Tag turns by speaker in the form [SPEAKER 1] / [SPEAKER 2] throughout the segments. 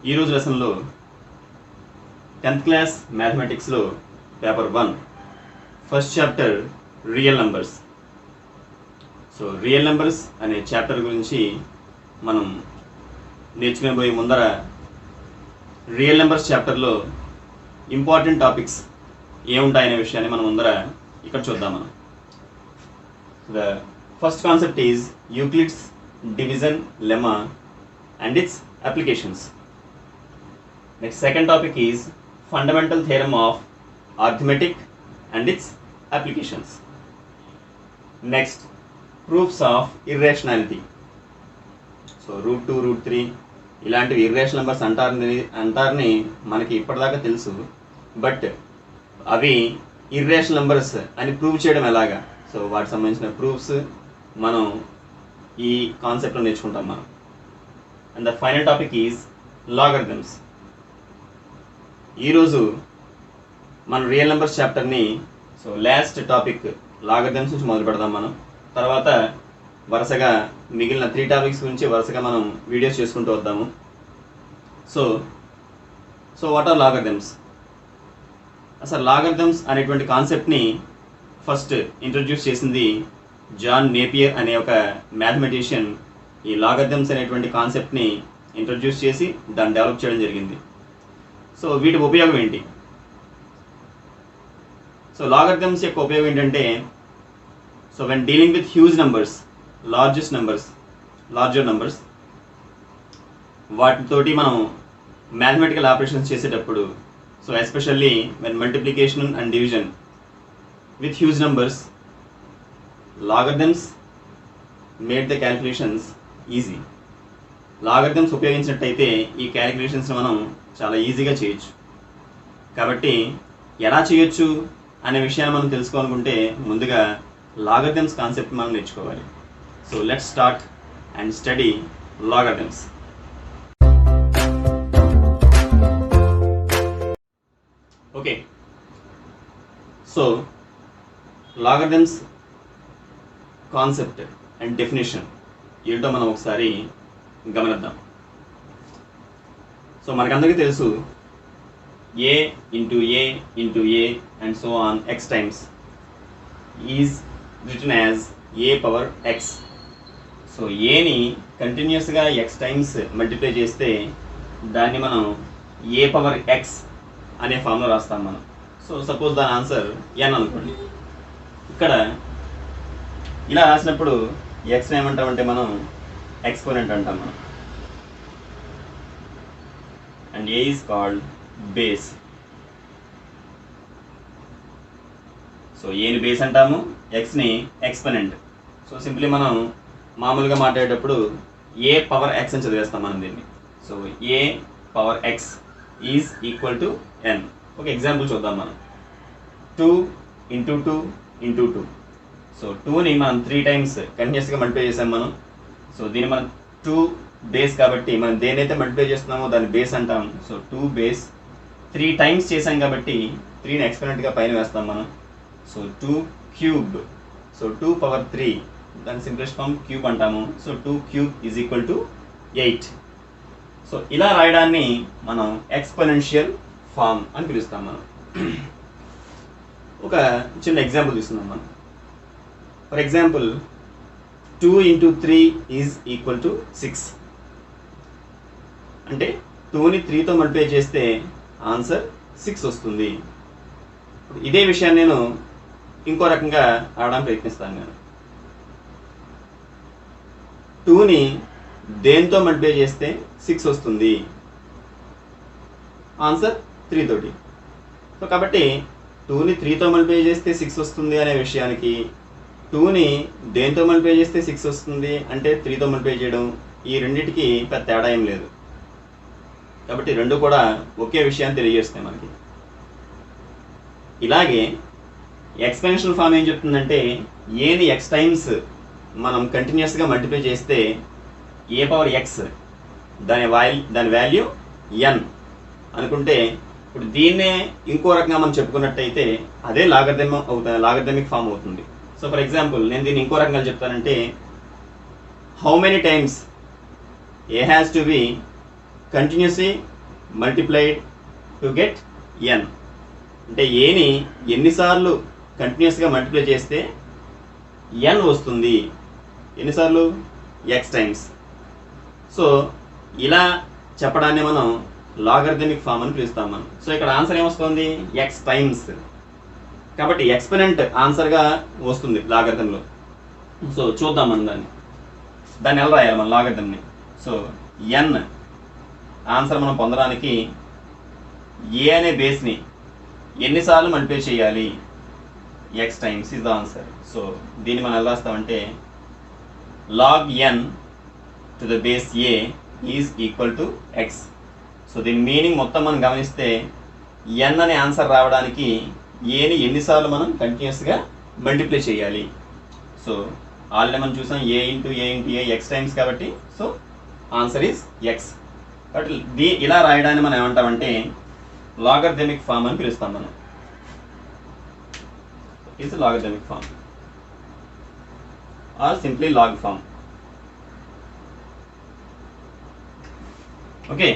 [SPEAKER 1] ఈరోజు లెసన్లో 10th class మ్యాథమెటిక్స్లో paper 1 first chapter real numbers. So real numbers అనే చాప్టర్ గురించి మనం నేర్చుకునే ముందర రియల్ నెంబర్స్ చాప్టర్లో ఇంపార్టెంట్ టాపిక్స్ ఏముంటాయనే విషయాన్ని మనం ముందర ఇక్కడ చూద్దాం. మనం the first concept is Euclid's division lemma and its applications. Next, second topic is fundamental theorem of arithmetic and its applications. Next, proofs of irrationality. So root 2, root 3 ఇలాంటివి irrational numbers అంటారని మనకి ఇప్పటిదాకా తెలుసు, బట్ అవి irrational numbers అని prove చేయడం ఎలాగా, so వాటికి సంబంధించిన ప్రూఫ్స్ మనం ఈ కాన్సెప్ట్లో నేర్చుకుంటాం మనం. And the final topic is logarithms. ఈరోజు మన రియల్ నెంబర్స్ చాప్టర్ని సో లాస్ట్ టాపిక్ లాగరిథమ్స్ నుంచి మొదలు పెడదాం మనం. తర్వాత వరుసగా మిగిలిన 3 టాపిక్స్ గురించి వరుసగా మనం వీడియోస్ చేసుకుంటూ వద్దాము. So what are logarithms? అసలు లాగరిథమ్స్ అనేటువంటి కాన్సెప్ట్ని ఫస్ట్ ఇంట్రడ్యూస్ చేసింది జాన్ నేపియర్ అనే ఒక మ్యాథమెటిషియన్. ఈ లాగరిథమ్స్ అనేటువంటి కాన్సెప్ట్ని ఇంట్రడ్యూస్ చేసి దాన్ని డెవలప్ చేయడం జరిగింది. సో వీటి ఉపయోగం ఏంటి? సో లాగరిథమ్స్ యొక్క ఉపయోగం ఏంటంటే, so when dealing with huge numbers, larger numbers, వాటితోటి మనం మ్యాథమెటికల్ ఆపరేషన్స్ చేసేటప్పుడు, so especially when multiplication and division with huge numbers, logarithms made the calculations easy. Logarithms ఉపయోగించినట్టయితే ఈ క్యాలిక్యులేషన్స్ మనం చాలా ఈజీగా చేయొచ్చు. కాబట్టి ఎలా చేయొచ్చు అనే విషయాన్ని మనం తెలుసుకోవాలనుకుంటే ముందుగా లాగరిథమ్స్ కాన్సెప్ట్ మనం నేర్చుకోవాలి. So let's start and study logarithms. Okay, so logarithms concept and definition ఏంటో మనం ఒకసారి గమనిద్దాం. సో మనకందరికీ తెలుసు, a into a into a and so on x times is written as a power x. So ఏని కంటిన్యూస్గా ఎక్స్ టైమ్స్ మల్టిప్లై చేస్తే దాన్ని మనం ఏ పవర్ ఎక్స్ అనే ఫామ్లో రాస్తాం మనం. సో సపోజ్ దాని ఆన్సర్ ఎన్ అనుకోండి. ఇక్కడ ఇలా రాసినప్పుడు ఎక్స్ని ఏమంటామంటే మనం ఎక్స్పోనెంట్ అంటాం మనం. And A is called base. So ఏని బేస్ అంటాము, ఎక్స్ని ఎక్స్పోనెంట్. సో సింప్లీ మనం మామూలుగా మాట్లాడేటప్పుడు ఏ పవర్ ఎక్స్ అని చదివేస్తాం మనం దీన్ని. So a power x is equal to n. ఒక ఎగ్జాంపుల్ చూద్దాం మనం. 2 ఇంటూ 2 ఇంటూ 2. సో 2ని మనం 3 టైమ్స్ కంటిన్యూస్గా మల్టిప్లై చేసాం మనం. సో దీన్ని మనం 2 బేస్ కాబట్టి మనం దేనైతే మల్టిప్లై చేస్తున్నామో దాన్ని బేస్ అంటాం. సో 2 బేస్ 3 టైమ్స్ చేసాం కాబట్టి 3ని ఎక్స్పోనెంట్గా పైన వేస్తాం మనం. So 2 cube. సో 2 పవర్ 3 దాని సింప్లెస్ట్ ఫామ్ క్యూబ్ అంటాము. So 2 cube is equal to 8. So ఇలా రాయడాన్ని మనం ఎక్స్పోనెన్షియల్ ఫామ్ అని పిలుస్తాం మనం. ఒక చిన్న ఎగ్జాంపుల్ తీసుకుందాం మనం. For example 2 into 3 is equal to 6. అంటే 2ని 3తో మల్టిప్లై చేస్తే ఆన్సర్ 6 వస్తుంది. ఇదే విషయాన్ని నేను ఇంకో రకంగా రావడానికి ప్రయత్నిస్తాను. నేను 2ని దేంతో మల్టిప్లై చేస్తే 6 వస్తుంది, ఆన్సర్ 3 తోటి. సో కాబట్టి 2ని 3తో మల్టిప్లై చేస్తే 6 వస్తుంది అనే విషయానికి 2ని దేంతో మల్టిప్లై చేస్తే 6 వస్తుంది అంటే 3తో మల్టిప్లై చేయడం, ఈ రెండింటికి పెద్ద తేడా ఏం లేదు. కాబట్టి రెండు కూడా ఒకే విషయాన్ని తెలియజేస్తాయి మనకి. ఇలాగే ఎక్స్పెన్షనల్ ఫామ్ ఏం చెప్తుందంటే, ఏని ఎక్స్ టైమ్స్ మనం కంటిన్యూస్గా మల్టిప్లై చేస్తే ఏ పవర్ ఎక్స్ దాని వాల్యూ ఎన్ అనుకుంటే, ఇప్పుడు దీన్నే ఇంకో రకంగా మనం చెప్పుకున్నట్టయితే అదే లాగరిథమిక్ ఫామ్ అవుతుంది. సో ఫర్ ఎగ్జాంపుల్ నేను దీన్ని ఇంకో రకంగా చెప్తానంటే, how many times a has to be continuously multiplied to get n. అంటే ఏని ఎన్నిసార్లు కంటిన్యూస్గా మల్టిప్లై చేస్తే ఎన్ వస్తుంది. ఎన్నిసార్లు? X times. సో ఇలా చెప్పడాన్ని మనం లాగరిథమిక్ ఫామ్ అని పిలుస్తాం మనం. సో ఇక్కడ ఆన్సర్ ఏమొస్తుంది? X times. కాబట్టి ఎక్స్పెనెంట్ ఆన్సర్గా వస్తుంది లాగరిథంలో. సో చూద్దాం మనం దాన్ని ఎలా రాయాలి మన లాగరిథంని. సో ఎన్ ఆన్సర్ మనం పొందడానికి ఏ అనే బేస్ని ఎన్నిసార్లు మల్టిప్లై చేయాలి? X times is the answer. So దీన్ని మనం ఎలా రాస్తామంటే log n to the base a is equal to x. So దీని మీనింగ్ మొత్తం మనం గమనిస్తే n అనే ఆన్సర్ రావడానికి ఏని ఎన్నిసార్లు మనం కంటిన్యూస్గా మల్టిప్లై చేయాలి. సో ఆల్రెడీ మనం చూసాం a into A X times కాబట్టి సో ఆన్సర్ ఈజ్ ఎక్స్. కాబట్టి ఇలా రాయడాన్ని మనం ఏమంటామంటే లాగరిథమిక్ ఫామ్ అని పిలుస్తాం మనం. It's logarithmic form or simply log form. Okay,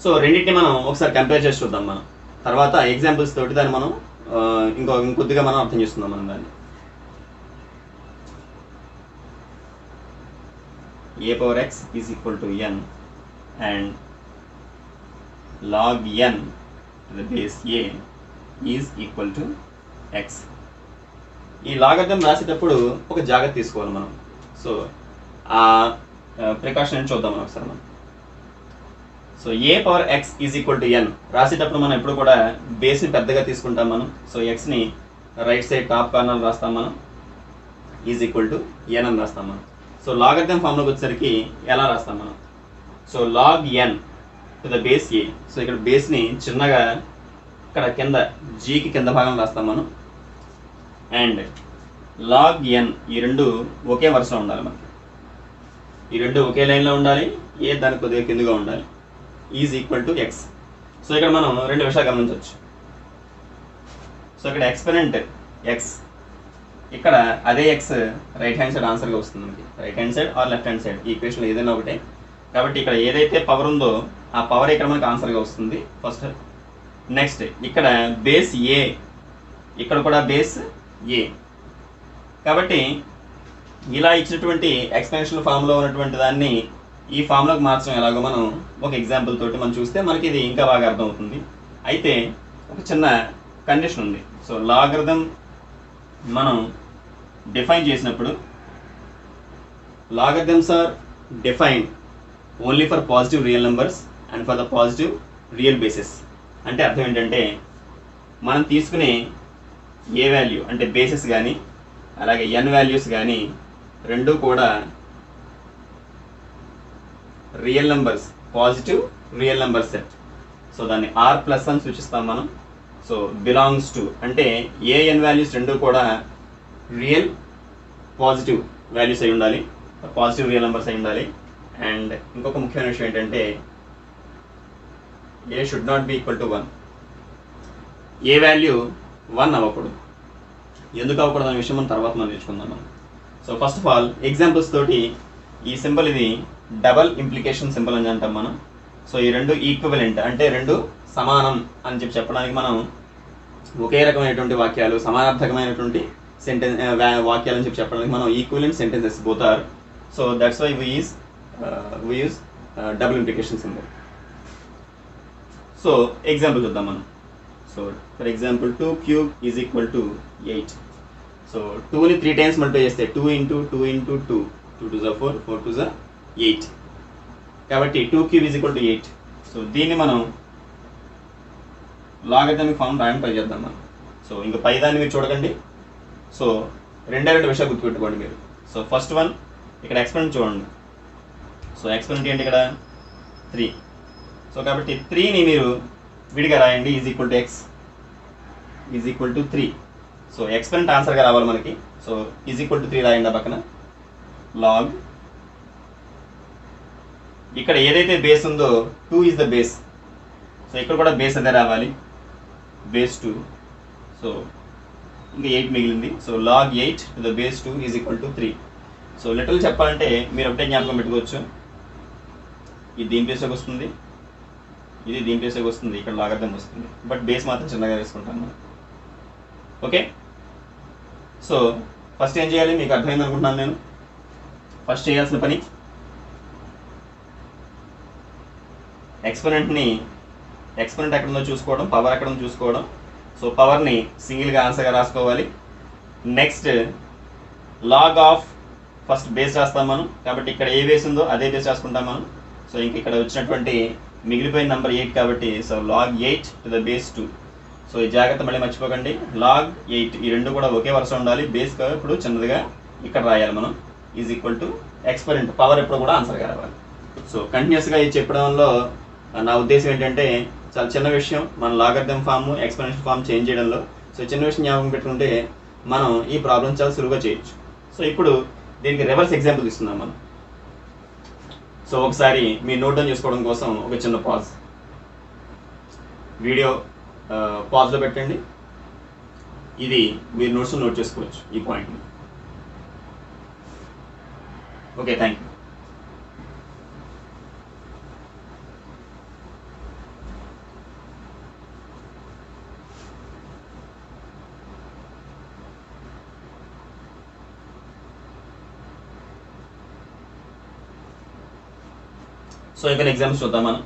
[SPEAKER 1] so రెండింటిని మనం ఒకసారి కంపేర్ చేసి చూద్దాం మనం. తర్వాత ఎగ్జాంపుల్స్ తోటి దాన్ని మనం ఇంకొద్దిగా మనం అర్థం చేసుకుందాం మనం దాన్ని. a power x is equal to n and log n to the base a is equal to x. ఈ లాగరిథం రాసేటప్పుడు ఒక జాగ్రత్త తీసుకోవాలి మనం. సో ఆ ప్రికాషన్ చూద్దాం మనం ఒకసారి మనం. So a power x is equal to n రాసేటప్పుడు మనం ఎప్పుడు కూడా బేస్ని పెద్దగా తీసుకుంటాం మనం. సో ఎక్స్ని రైట్ సైడ్ టాప్ కార్నర్ రాస్తాం మనం, ఈజ్ ఈక్వల్ టు ఎన్ అని రాస్తాం మనం. సో లాగరిథం ఫామ్లోకి వచ్చేసరికి ఎలా రాస్తాం మనం? So log n to the base a. So ఇక్కడ బేస్ని చిన్నగా ఇక్కడ కింద జీకి కింద భాగం రాస్తాం మనం. అండ్ లాగ్ ఎన్, ఈ రెండు ఒకే వరుసలో ఉండాలి మనకి. ఈ రెండు ఒకే లైన్లో ఉండాలి, ఏ దానికి కొద్దిగా కిందగా ఉండాలి. Is equal to X. So ఇక్కడ మనం రెండు విషయాలు గమనించవచ్చు. సో ఇక్కడ ఎక్స్పెనెంట్ ఎక్స్, ఇక్కడ అదే ఎక్స్ రైట్ హ్యాండ్ సైడ్ ఆన్సర్గా వస్తుంది మనకి. Right hand side or left hand side ఈ ఈక్వేషన్లో ఏదైనా ఒకటే. కాబట్టి ఇక్కడ ఏదైతే పవర్ ఉందో ఆ పవర్ ఇక్కడ మనకి ఆన్సర్గా వస్తుంది ఫస్ట్. నెక్స్ట్ ఇక్కడ బేస్ ఏ, ఇక్కడ కూడా బేస్ ఏ. కాబట్టి ఇలా ఇచ్చినటువంటి ఎక్స్పెన్షనల్ ఫామ్లో ఉన్నటువంటి దాన్ని ఈ ఫామ్లోకి మార్చడం ఎలాగో మనం ఒక ఎగ్జాంపుల్ తోటి మనం చూస్తే మనకి ఇది ఇంకా బాగా అర్థమవుతుంది. అయితే ఒక చిన్న కండిషన్ ఉంది. సో లాగరిథం మనం డిఫైన్ చేసినప్పుడు logarithms are defined only for positive real numbers and for the positive real bases. అంటే అర్థం ఏంటంటే మనం తీసుకునే ఏ వాల్యూ అంటే బేసెస్ కానీ అలాగే ఎన్ వాల్యూస్ కానీ రెండు కూడా real numbers, positive real number set. So దాన్ని ఆర్ ప్లస్ అని సూచిస్తాం మనం. సో బిలాంగ్స్ టు అంటే ఏ ఎన్ వాల్యూస్ రెండు కూడా రియల్ పాజిటివ్ వాల్యూస్ అయి ఉండాలి, పాజిటివ్ రియల్ నెంబర్స్ అయి ఉండాలి. అండ్ ఇంకొక ముఖ్యమైన విషయం ఏంటంటే a should not be equal to 1. A value 1 అవ్వకూడదు. ఎందుకు అవ్వకూడదు అనే విషయం మనం తర్వాత మనం నేర్చుకుందాం మనం. So first of all examples తోటి ఈ సింబల్ ఇది డబల్ ఇంప్లికేషన్ సింబల్ అని అంటాం మనం. సో ఈ రెండు ఈక్వివలెంట్ అంటే రెండు సమానం అని చెప్పడానికి మనం ఒకే రకమైనటువంటి వాక్యాలు, సమానార్థకమైనటువంటి వాక్యాలు అని చెప్పడానికి మనం equivalent sentences both are. So that's why we use double implication symbol. So example చూద్దాం మనం. So for example 2 cube is equal to 8. సో 2ని 3 times మల్టిప్లై చేస్తే 2 into 2 into 2, 2 to the 4, 4 to the 8. కాబట్టి 2 cube is equal to 8. So దీన్ని మనం logarithmic form రాయడానికి try చేద్దాం మనం. సో ఇంకా పైదాన్ని మీరు చూడకండి. సో రెండు విషయాలు గుర్తుపెట్టుకోండి మీరు. సో ఫస్ట్ వన్ ఇక్కడ ఎక్స్పెరిమెంట్ చూడండి. సో ఎక్స్పెరిమెంట్ ఏంటి ఇక్కడ 3. సో కాబట్టి 3ని మీరు విడిగా రాయండి. Is equal to x is equal to 3. So experiment ఆన్సర్గా రావాలి మనకి. సో ఈజ్ ఈక్వల్ టు 3 రాయండి పక్కన. లాగ్ ఇక్కడ ఏదైతే బేస్ ఉందో 2 ఈజ్ ద బేస్. సో ఇక్కడ కూడా బేస్ అదే రావాలి, బేస్ 2. సో ఇంకా 8 మిగిలింది. So log 8 to the base 2 is equal to 3. So little చెప్పాలంటే మీరు ఒకటే జ్ఞాపకం పెట్టుకోవచ్చు. ఇది దీని ప్లేస్లోకి వస్తుంది, ఇది దీని ప్లేస్లోకి వస్తుంది, ఇక్కడ లాగర్థం వస్తుంది, బట్ బేస్ మాత్రం చిన్నగా వేసుకుంటాను మనం. ఓకే, సో ఫస్ట్ ఏం చేయాలి మీకు అర్థమైంది అనుకుంటున్నాను నేను. ఫస్ట్ చేయాల్సిన పని ఎక్స్పోనెంట్ ఎక్కడ ఉందో చూసుకోవడం, పవర్ ఎక్కడ ఉందో చూసుకోవడం. సో పవర్ని సింగిల్గా ఆన్సర్గా రాసుకోవాలి. Next log of first base రాస్తాం మనం, కాబట్టి ఇక్కడ ఏ బేస్ ఉందో అదే బేస్ రాసుకుంటాం మనం. సో ఇంక ఇక్కడ వచ్చినటువంటి మిగిలిపోయిన నెంబర్ 8 కాబట్టి so log 8 to the base 2. So ఈ జాగ్రత్త మళ్ళీ మర్చిపోకండి, log 8 ఈ రెండు కూడా ఒకే వరుస ఉండాలి. బేస్ ఇప్పుడు చిన్నదిగా ఇక్కడ రాయాలి మనం, is equal to exponent power ఎప్పుడు కూడా ఆన్సర్గా రావాలి. సో కంటిన్యూస్గా ఇది చెప్పడంలో నా ఉద్దేశం ఏంటంటే చాలా చిన్న విషయం మన logarithm form exponential form change చేయడంలో. సో చిన్న విషయం జ్ఞాపకం పెట్టుకుంటే మనం ఈ ప్రాబ్లం చాలా సులువుగా చేయొచ్చు. సో ఇప్పుడు దీనికి రివర్స్ ఎగ్జాంపుల్ ఇస్తున్నాం మనం. సో ఒకసారి మీ నోట్ డౌన్ చేసుకోవడం కోసం ఒక చిన్న పాజ్, వీడియో పాజ్లో పెట్టండి. ఇది మీరు నోట్స్ నోట్ చేసుకోవచ్చు ఈ పాయింట్ని. Okay, thank you. సో ఇక్కడ ఎగ్జాంపుల్స్ చూద్దాం మనం.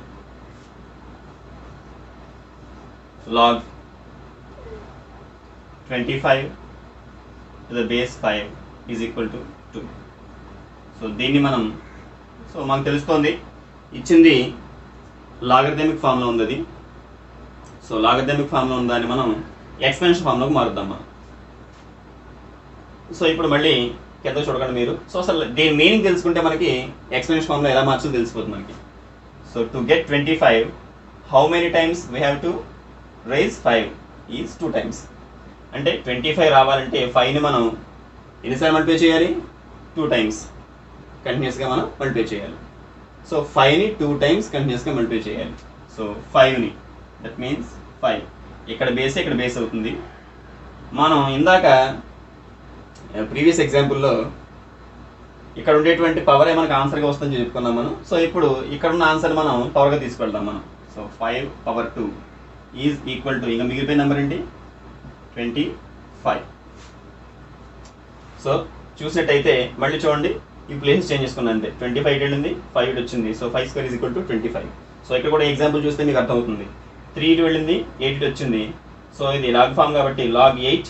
[SPEAKER 1] log 25 to the base 5 is equal to 2. So దీన్ని మనకు తెలుస్తోంది ఇచ్చింది లాగరిథమిక్ ఫామ్లో ఉంది అది. సో లాగరిథమిక్ ఫామ్లో ఉన్న దాన్ని మనం ఎక్స్పెన్షన్ ఫామ్లోకి మారుద్దాం మనం. సో ఇప్పుడు మళ్ళీ కింద చూడకండి మీరు. సో అసలు దీని మీనింగ్ తెలుసుకుంటే మనకి ఎక్స్పెన్షన్ ఫామ్లో ఎలా మార్చాలో తెలిసిపోతుంది మనకి. So to get 25 how many times we have to raise 5 is 2 times. అంటే 25 రావాలంటే 5ని మనం ఎన్నిసార్లు మల్టిప్లై చేయాలి? 2 times కంటిన్యూస్గా మనం మల్టిప్లై చేయాలి. సో 5ని 2 times కంటిన్యూస్గా మల్టిప్లై చేయాలి. సో 5ని దట్ మీన్స్ 5 ఇక్కడ బేస్ అవుతుంది. మనం ఇందాక ప్రీవియస్ ఎగ్జాంపుల్లో ఇక్కడ ఉండేటువంటి పవరే మనకు ఆన్సర్గా వస్తుందని చెప్పుకున్నాం మనం. సో ఇప్పుడు ఇక్కడ ఉన్న ఆన్సర్ మనం పవర్గా తీసుకెళ్తాం మనం. So 5 power 2 is equal to ఇంకా మిగిలిపోయిన నెంబర్ ఏంటి? 25. సో చూసినట్టయితే మళ్ళీ చూడండి, ఈ ప్లేసెస్ చేంజ్ చేసుకున్నాను అంతే. 25 ఇటు వెళ్ళింది, 5 ఇటు వచ్చింది. So 5 square is equal to 25. So ఇక్కడ కూడా ఎగ్జాంపుల్ చూస్తే మీకు అర్థమవుతుంది. 3 ఇటు వెళ్ళింది, 8 ఇటు వచ్చింది. సో ఇది లాగ్ ఫామ్ కాబట్టి log 8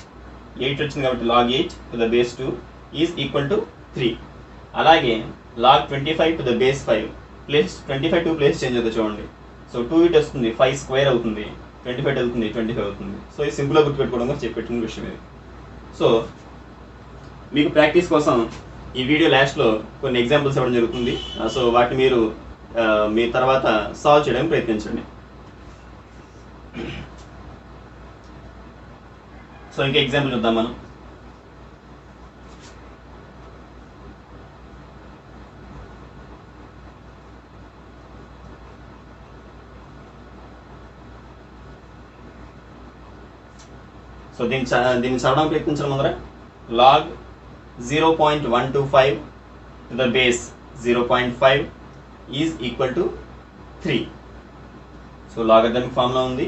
[SPEAKER 1] వచ్చింది కాబట్టి log 8 to the base 2 is equal to 3. అలాగే log 25 to the base 5 place 25 2 place change అవుతుంది చూడండి. సో 2 ఇటు వస్తుంది, 5 square అవుతుంది, 25 అవుతుంది, 25 అవుతుంది. సో ఇది సింపుల్గా గుర్తుపెట్టుకోవడం కోసం చెప్పెట్టిన విషయం ఇది. సో మీకు ప్రాక్టీస్ కోసం ఈ వీడియో లాస్ట్లో కొన్ని ఎగ్జాంపుల్స్ ఇవ్వడం జరుగుతుంది. సో వాటిని మీరు మీ తర్వాత సాల్వ్ చేయడానికి ప్రయత్నించండి. సో ఇంకా ఎగ్జాంపుల్ చూద్దాం మనం. సో దీన్ని చదవడానికి ప్రయత్నించడం ముందర log 0.125 to the base 0.5 is equal to 3. So logarithmic ఫామ్లో ఉంది.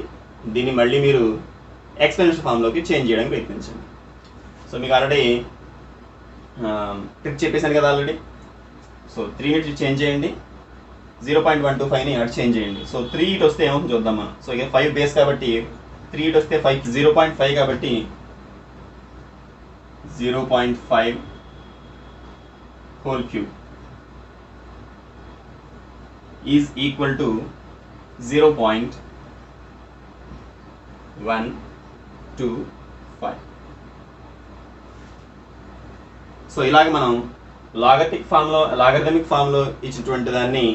[SPEAKER 1] దీన్ని మళ్ళీ మీరు ఎక్స్పెన్షన్ ఫామ్లోకి చేంజ్ చేయడానికి ప్రయత్నించండి. సో మీకు ఆల్రెడీ ట్రిక్ చెప్పేశాను కదా ఆల్రెడీ. సో 3 ఇటు చేంజ్ చేయండి, 0.125ని అటు చేంజ్ చేయండి. సో 3 ఇటు వస్తే ఏమవుతుంది చూద్దాం మనం. సో ఇక 5 బేస్ కాబట్టి 3 ఇటు వస్తే 5 0.5 కాబట్టి 0.5 whole cube is equal to 0.125. So ఇలాగ మనం లాగరిథమిక్ ఫామ్లో ఇచ్చినటువంటి దాన్ని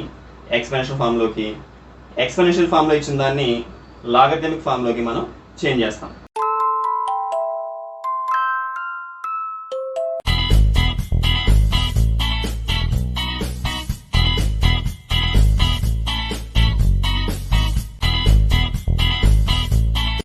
[SPEAKER 1] ఎక్స్పెన్షన్ ఫామ్లోకి, ఎక్స్పెన్షియల్ ఫామ్లో ఇచ్చిన దాన్ని లాగరిథమిక్ ఫామ్లోకి మనం చేంజ్ చేస్తాం.